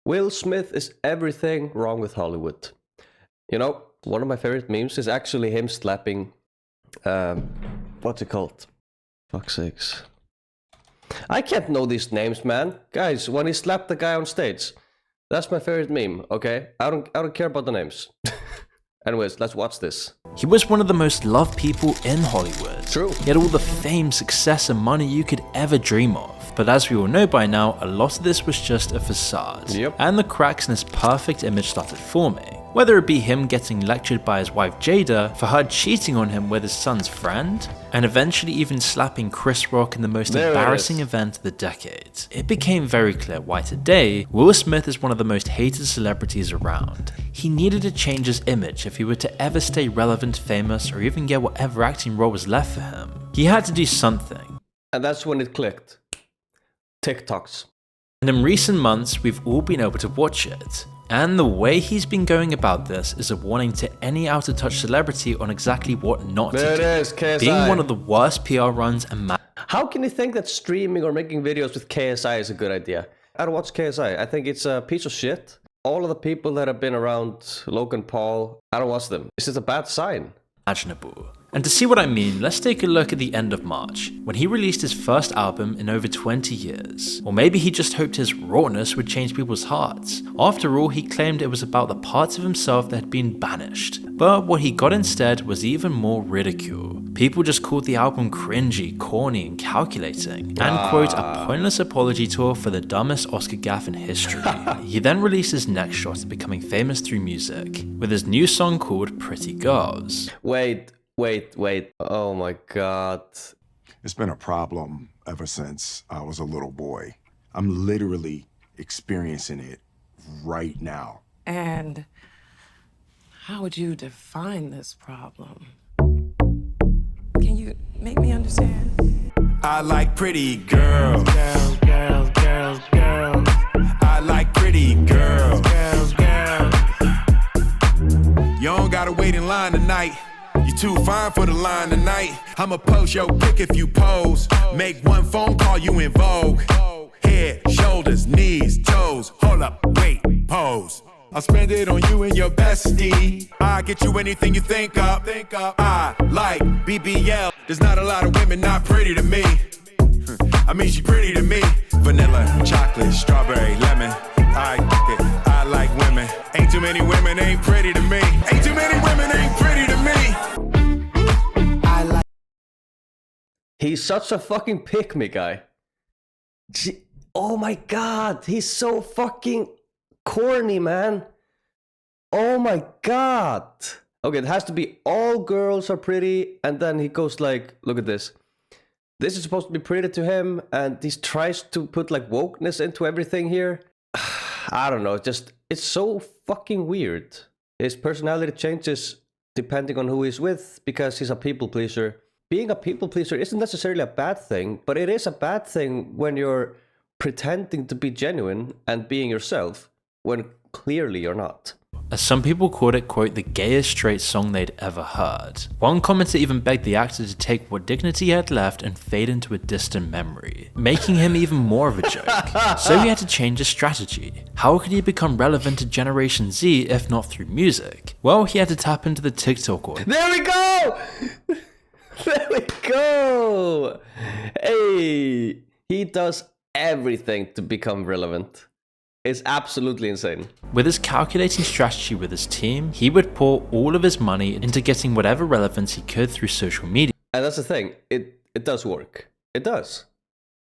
Will Smith is everything wrong with Hollywood. You know, one of my favorite memes is actually him slapping, what's it called? Fuck's sakes. I can't know these names, man. Guys, when he slapped the guy on stage. That's my favorite meme, okay? I don't care about the names. Anyways, let's watch this. He was one of the most loved people in Hollywood. True. He had all the fame, success, and money you could ever dream of. But as we all know by now, a lot of this was just a facade. Yep. And the cracks in his perfect image started forming. Whether it be him getting lectured by his wife Jada for her cheating on him with his son's friend, and eventually even slapping Chris Rock in the most embarrassing event of the decade. It became very clear why today, Will Smith is one of the most hated celebrities around. He needed to change his image if he were to ever stay relevant, famous, or even get whatever acting role was left for him. He had to do something. And that's when it clicked. TikToks. And in recent months, we've all been able to watch it. And the way he's been going about this is a warning to any out-of-touch celebrity on exactly what not to do. There it is, KSI. Being one of the worst PR runs and How can you think that streaming or making videos with KSI is a good idea? I don't watch KSI. I think it's a piece of shit. All of the people that have been around Logan Paul, I don't watch them. It's just a bad sign. Imaginable. And to see what I mean, let's take a look at the end of March, when he released his first album in over 20 years. Or maybe he just hoped his rawness would change people's hearts. After all, he claimed it was about the parts of himself that had been banished. But what he got instead was even more ridicule. People just called the album cringy, corny, and calculating, and quote, a pointless apology tour for the dumbest Oscar gaffe in history. He then released his next shot at becoming famous through music, with his new song called Pretty Girls. Wait. Oh my god. It's been a problem ever since I was a little boy. I'm literally experiencing it right now. And how would you define this problem? Can you make me understand? I like pretty girls. Girls, girls, girls, girls. I like pretty girls. Girls, girls. You don't gotta wait in line tonight. You too fine for the line tonight. I'ma post your pic if you pose. Make one phone call, you in vogue. Head, shoulders, knees, toes. Hold up, wait, pose. I'll spend it on you and your bestie. I'll get you anything you think of. I like BBL. There's not a lot of women not pretty to me. I mean, she pretty to me. Vanilla, chocolate, strawberry, lemon. I like women. Ain't too many women ain't pretty to me. Ain't too many women ain't pretty to me. He's such a fucking pick-me guy. Oh my god, he's so fucking corny, man. Oh my god. Okay, it has to be all girls are pretty, and then he goes like, look at this. This is supposed to be pretty to him, and he tries to put like wokeness into everything here. I don't know, it's so fucking weird. His personality changes depending on who he's with, because he's a people pleaser. Being a people pleaser isn't necessarily a bad thing, but it is a bad thing when you're pretending to be genuine and being yourself, when clearly you're not. As some people called it, quote, the gayest straight song they'd ever heard. One commenter even begged the actor to take what dignity he had left and fade into a distant memory, making him even more of a joke. So he had to change his strategy. How could he become relevant to Generation Z if not through music? Well, he had to tap into the TikTok audience. There we go! There we go! Hey, he does everything to become relevant. It's absolutely insane. With his calculating strategy with his team, he would pour all of his money into getting whatever relevance he could through social media. And that's the thing, it does work. It does.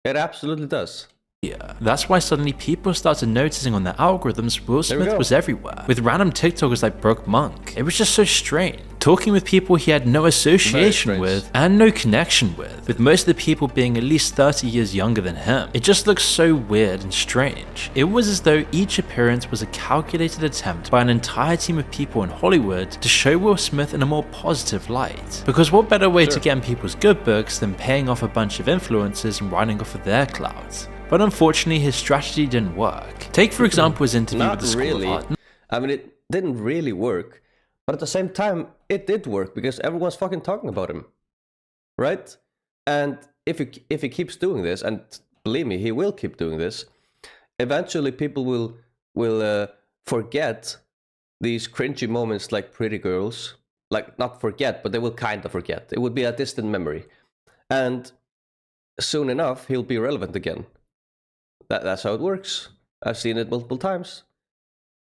It absolutely does. Yeah, that's why suddenly people started noticing on their algorithms Will Smith was everywhere, with random TikTokers like Broke Monk. It was just so strange. Talking with people he had no association with and no connection with most of the people being at least 30 years younger than him. It just looks so weird and strange. It was as though each appearance was a calculated attempt by an entire team of people in Hollywood to show Will Smith in a more positive light. Because what better way to get in people's good books than paying off a bunch of influencers and riding off of their clouds? But unfortunately, his strategy didn't work. Take, for example, his interview with the School of Art. I mean, it didn't really work, but at the same time, it did work because everyone's fucking talking about him, right? And if he keeps doing this, and believe me, he will keep doing this, eventually people will forget these cringy moments like Pretty Girls. Like, not forget, but they will kind of forget. It would be a distant memory. And soon enough, he'll be relevant again. That's how it works. I've seen it multiple times.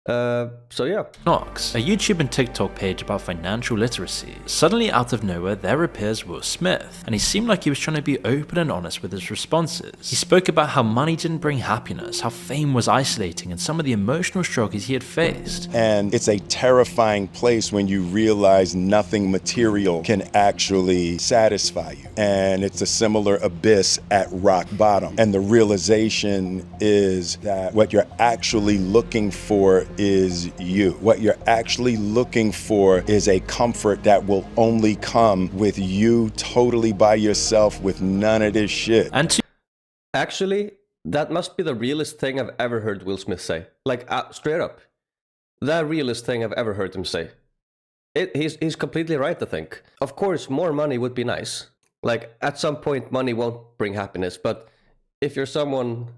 So yeah. Knox, a YouTube and TikTok page about financial literacy. Suddenly out of nowhere there appears Will Smith, and he seemed like he was trying to be open and honest with his responses. He spoke about how money didn't bring happiness, how fame was isolating, and some of the emotional struggles he had faced. And it's a terrifying place when you realize nothing material can actually satisfy you. And it's a similar abyss at rock bottom. And the realization is that what you're actually looking for is you. What you're actually looking for is a comfort that will only come with you totally by yourself with none of this shit. And Actually, that must be the realest thing I've ever heard Will Smith say. Like, straight up. The realest thing I've ever heard him say. He's completely right, I think. Of course, more money would be nice. Like, at some point, money won't bring happiness. But if you're someone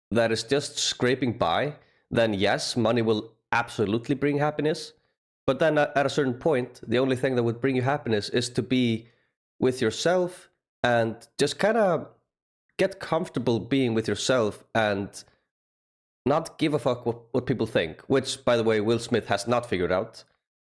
that is just scraping by, then yes, money will absolutely bring happiness. But then at a certain point, the only thing that would bring you happiness is to be with yourself and just kind of get comfortable being with yourself and not give a fuck what people think. Which, by the way, Will Smith has not figured out.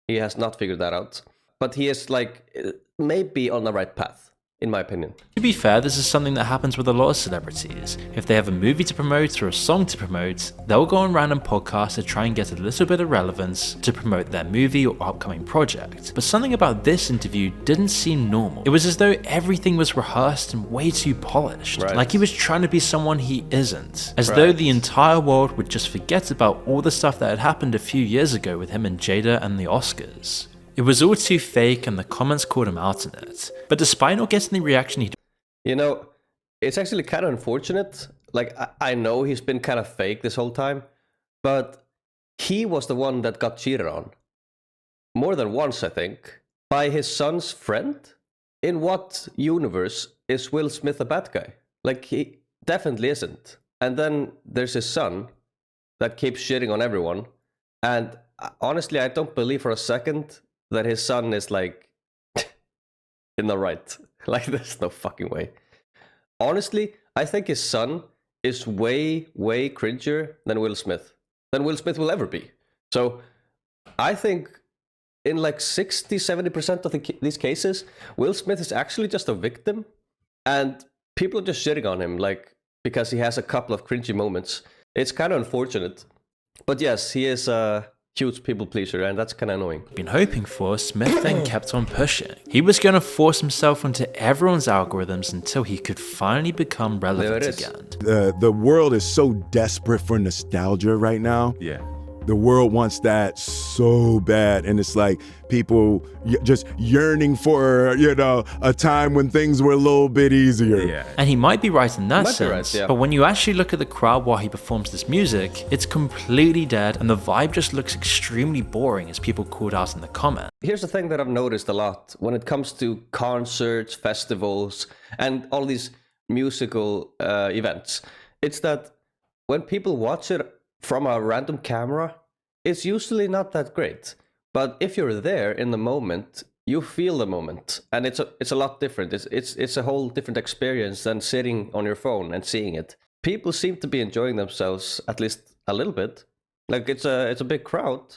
He has not figured that out. But he is, like, maybe on the right path, in my opinion. to be fair, this is something that happens with a lot of celebrities. If they have a movie to promote or a song to promote, they'll go on random podcasts to try and get a little bit of relevance to promote their movie or upcoming project. But something about this interview didn't seem normal. It was as though everything was rehearsed and way too polished. Right. Like he was trying to be someone he isn't. As though the entire world would just forget about all the stuff that had happened a few years ago with him and Jada and the Oscars. It was all too fake and the comments called him out on it. But despite not getting the reaction he You know, it's actually kind of unfortunate. Like, I know he's been kind of fake this whole time, but he was the one that got cheated on. More than once, I think. By his son's friend? In what universe is Will Smith a bad guy? Like, he definitely isn't. And then there's his son that keeps shitting on everyone. And honestly, I don't believe for a second that his son is, like, in the right. Like, there's no fucking way. Honestly, I think his son is way, way cringier than Will Smith. Than Will Smith will ever be. So, I think in like 60-70% of these cases, Will Smith is actually just a victim. And people are just shitting on him, like, because he has a couple of cringy moments. It's kind of unfortunate. But yes, he is a huge people pleaser, and that's kind of annoying. been hoping for, Smith then kept on pushing. He was going to force himself onto everyone's algorithms until he could finally become relevant again. The world is so desperate for nostalgia right now. Yeah. The world wants that so bad, and it's like people just yearning for, a time when things were a little bit easier. Yeah. And he might be right in that Might be sense, right, yeah. but when you actually look at the crowd while he performs this music, it's completely dead and the vibe just looks extremely boring, as people called out in the comments. Here's the thing that I've noticed a lot when it comes to concerts, festivals, and all these musical events. It's that when people watch it from a random camera, it's usually not that great. But if you're there in the moment, you feel the moment, and it's a lot different. It's a whole different experience than sitting on your phone and seeing it. People seem to be enjoying themselves, at least a little bit. Like, it's a big crowd.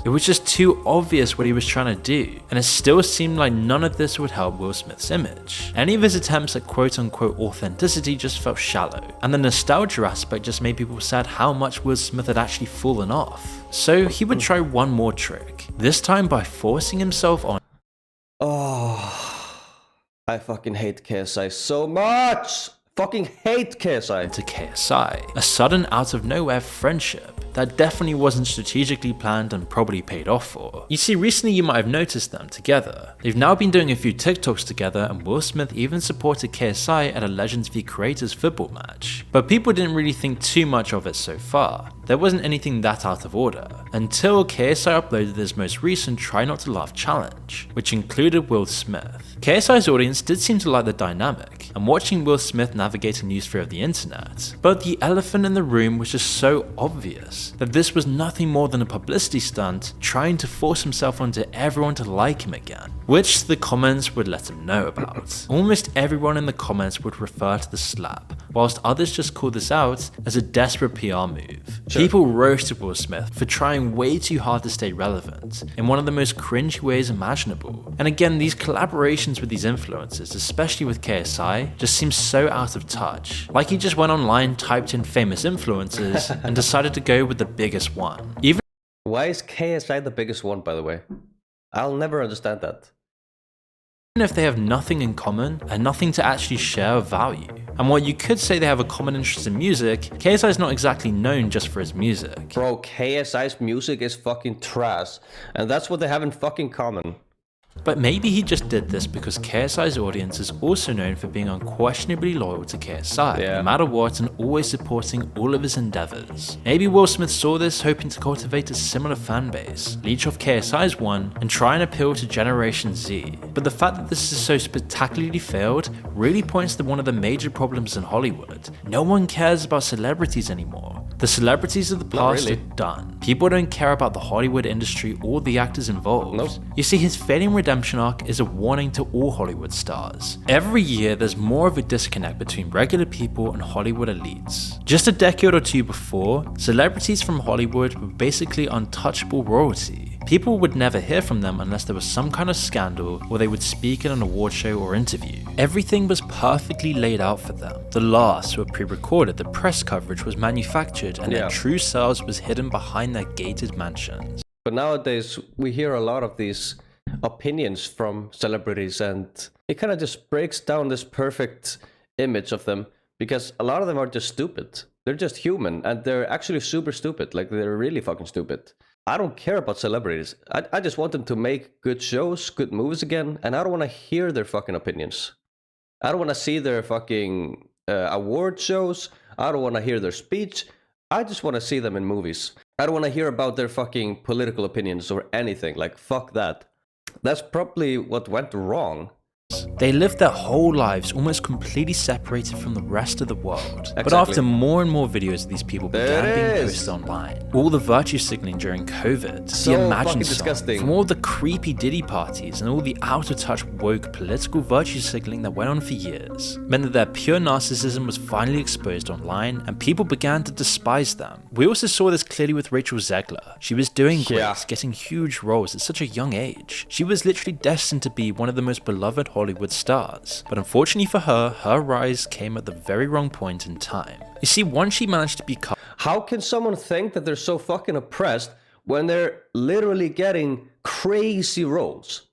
It was just too obvious what he was trying to do, and it still seemed like none of this would help Will Smith's image. Any of his attempts at quote-unquote authenticity just felt shallow, and the nostalgia aspect just made people sad how much Will Smith had actually fallen off. So he would try one more trick, this time by forcing himself on. Oh, I fucking hate KSI so much! Fucking hate KSI! To KSI, a sudden out of nowhere friendship that definitely wasn't strategically planned and probably paid off for. You see, recently you might have noticed them together. They've now been doing a few TikToks together, and Will Smith even supported KSI at a Legends v Creators football match. But people didn't really think too much of it so far. There wasn't anything that out of order, until KSI uploaded his most recent Try Not to Laugh challenge, which included Will Smith. KSI's audience did seem to like the dynamic, and watching Will Smith navigate a new sphere of the internet, but the elephant in the room was just so obvious. was that this was nothing more than a publicity stunt trying to force himself onto everyone to like him again, which the comments would let him know about. Almost everyone in the comments would refer to the slap, whilst others just called this out as a desperate PR move. Sure. People roasted Will Smith for trying way too hard to stay relevant in one of the most cringy ways imaginable. And again, these collaborations with these influencers, especially with KSI, just seem so out of touch. Like he just went online, typed in famous influencers, and decided to go with the biggest one. Even Why is KSI the biggest one, by the way? I'll never understand that. if they have nothing in common and nothing to actually share of value. And while you could say they have a common interest in music, KSI is not exactly known just for his music. Bro, KSI's music is fucking trash, and that's what they have in fucking common. But maybe he just did this because KSI's audience is also known for being unquestionably loyal to KSI, no matter what, and always supporting all of his endeavors. Maybe Will Smith saw this, hoping to cultivate a similar fan base, leech off KSI's one, and try and appeal to Generation Z. But the fact that this is so spectacularly failed really points to one of the major problems in Hollywood. No one cares about celebrities anymore. The celebrities of the past are done. People don't care about the Hollywood industry or the actors involved. Nope. You see, his fading redemption arc is a warning to all Hollywood stars. Every year, there's more of a disconnect between regular people and Hollywood elites. Just a decade or two before, celebrities from Hollywood were basically untouchable royalty. People would never hear from them unless there was some kind of scandal or they would speak in an award show or interview. Everything was perfectly laid out for them. The laughs were pre-recorded, the press coverage was manufactured, and their true selves was hidden behind their gated mansions. But nowadays, we hear a lot of these opinions from celebrities, and it kind of just breaks down this perfect image of them, because a lot of them are just stupid. They're just human, and they're actually super stupid. Like, they're really fucking stupid. I don't care about celebrities. I just want them to make good shows, good movies again, and I don't want to hear their fucking opinions. I don't want to see their fucking award shows. I don't want to hear their speech. I just want to see them in movies. I don't want to hear about their fucking political opinions or anything. Like, fuck that. That's probably what went wrong. They lived their whole lives almost completely separated from the rest of the world. Exactly. But after more and more videos of these people began being posted online, all the virtue signaling during COVID, So the Imagine fucking song, disgusting. from all the creepy Diddy parties and all the out-of-touch woke political virtue signaling that went on for years, meant that their pure narcissism was finally exposed online and people began to despise them. We also saw this clearly with Rachel Zegler. She was doing great, getting huge roles at such a young age. She was literally destined to be one of the most beloved Hollywood stars, but unfortunately for her, her rise came at the very wrong point in time. You see, once she managed to become... How can someone think that they're so fucking oppressed when they're literally getting crazy roles?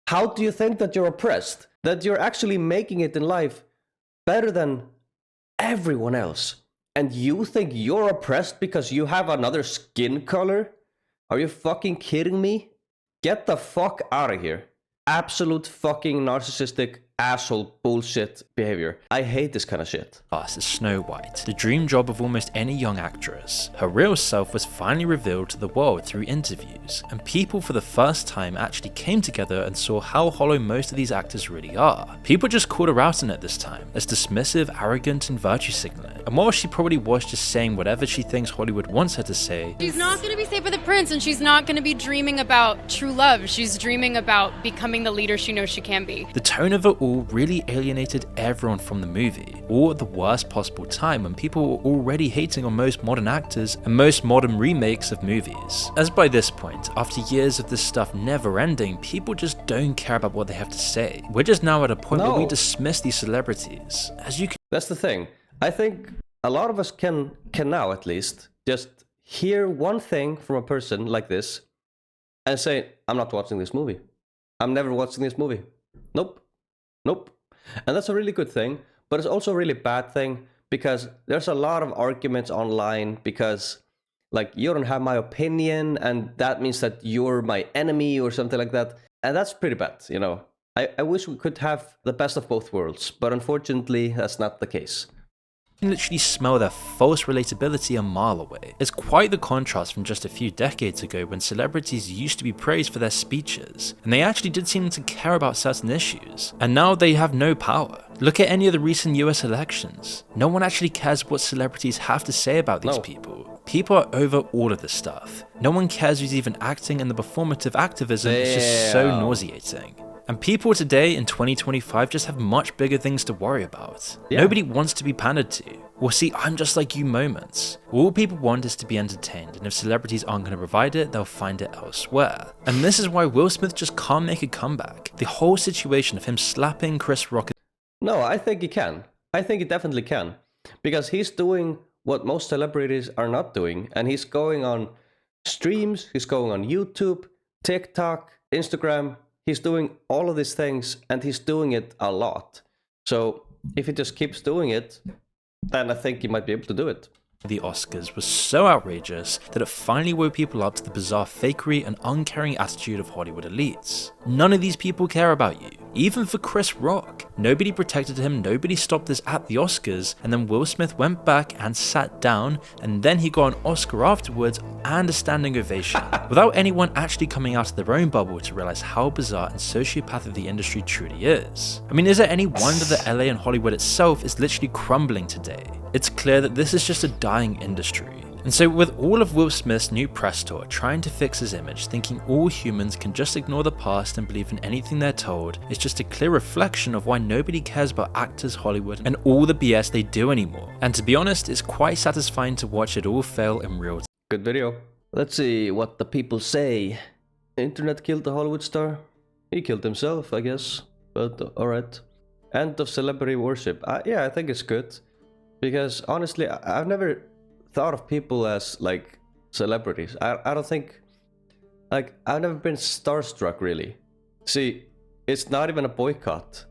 How do you think that you're oppressed? That you're actually making it in life better than everyone else? And you think you're oppressed because you have another skin color? Are you fucking kidding me? Get the fuck out of here. Absolute fucking narcissistic asshole bullshit behavior. I hate this kind of shit. As Snow White, the dream job of almost any young actress. Her real self was finally revealed to the world through interviews, and people for the first time actually came together and saw how hollow most of these actors really are. People just called her out on it this time, as dismissive, arrogant, and virtue signaling. And while she probably was just saying whatever she thinks Hollywood wants her to say, she's not going to be safe with a prince, and she's not going to be dreaming about true love. She's dreaming about becoming the leader she knows she can be. the tone of it all really alienated everyone from the movie, all at the worst possible time when people were already hating on most modern actors and most modern remakes of movies. As by this point, after years of this stuff never ending, people just don't care about what they have to say. We're just now at a point where we dismiss these celebrities. As you can That's the thing. I think a lot of us can now at least just hear one thing from a person like this and say, I'm not watching this movie. I'm never watching this movie. Nope. And that's a really good thing, but it's also a really bad thing because there's a lot of arguments online because, like, you don't have my opinion and that means that you're my enemy or something like that. And that's pretty bad, you know. I wish we could have the best of both worlds, but unfortunately, that's not the case. can literally smell their false relatability a mile away. It's quite the contrast from just a few decades ago when celebrities used to be praised for their speeches, and they actually did seem to care about certain issues, and now they have no power. Look at any of the recent US elections. No one actually cares what celebrities have to say about these people. People are over all of this stuff. No one cares who's even acting, and the performative activism is just so nauseating. And people today in 2025 just have much bigger things to worry about. Yeah. Nobody wants to be pandered to, or see I'm just like you moments. All people want is to be entertained, and if celebrities aren't going to provide it, they'll find it elsewhere. And this is why Will Smith just can't make a comeback. The whole situation of him slapping Chris Rock. No, I think he can. I think he definitely can. Because he's doing what most celebrities are not doing, and he's going on streams, he's going on YouTube, TikTok, Instagram. He's doing all of these things, and he's doing it a lot. So if he just keeps doing it, then I think he might be able to do it. The Oscars was so outrageous that it finally woke people up to the bizarre fakery and uncaring attitude of Hollywood elites. None of these people care about you. Even for Chris Rock, nobody protected him, nobody stopped this at the Oscars, and then Will Smith went back and sat down, and then he got an Oscar afterwards and a standing ovation, without anyone actually coming out of their own bubble to realize how bizarre and sociopathic the industry truly is. I mean, is it any wonder that LA and Hollywood itself is literally crumbling today? It's clear that this is just a dying industry. And so with all of Will Smith's new press tour trying to fix his image, thinking all humans can just ignore the past and believe in anything they're told, is just a clear reflection of why nobody cares about actors, Hollywood, and all the BS they do anymore. And to be honest, it's quite satisfying to watch it all fail in real time. Good video. Let's see what the people say. Internet killed the Hollywood star. He killed himself, I guess. But alright. End of celebrity worship. Yeah, I think it's good. Because honestly, I've never thought of people as like celebrities. I don't think, like, I've never been starstruck really. See, it's not even a boycott.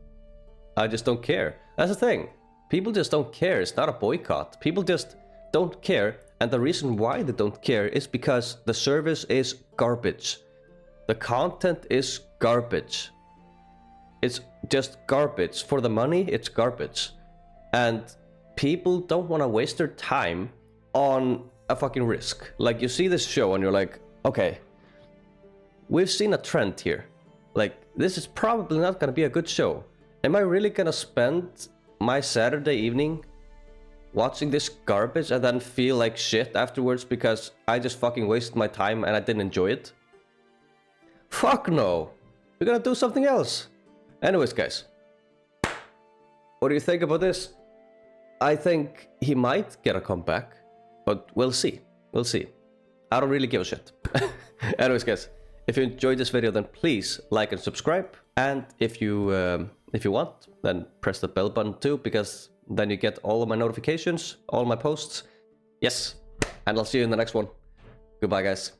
I just don't care. That's the thing. People just don't care. It's not a boycott. People just don't care. And the reason why they don't care is because the service is garbage. The content is garbage. It's just garbage. For the money, it's garbage. And people don't want to waste their time on a fucking risk. Like, you see this show and you're like, okay, we've seen a trend here. Like, this is probably not gonna be a good show. Am I really gonna spend my Saturday evening watching this garbage and then feel like shit afterwards because I just fucking wasted my time and I didn't enjoy it? Fuck no. We're gonna do something else. Anyways, guys, what do you think about this? I think he might get a comeback, but we'll see. We'll see. I don't really give a shit. Anyways, guys, if you enjoyed this video, then please like and subscribe. And if you want, then press the bell button too, because then you get all of my notifications, all my posts. Yes, and I'll see you in the next one. Goodbye, guys.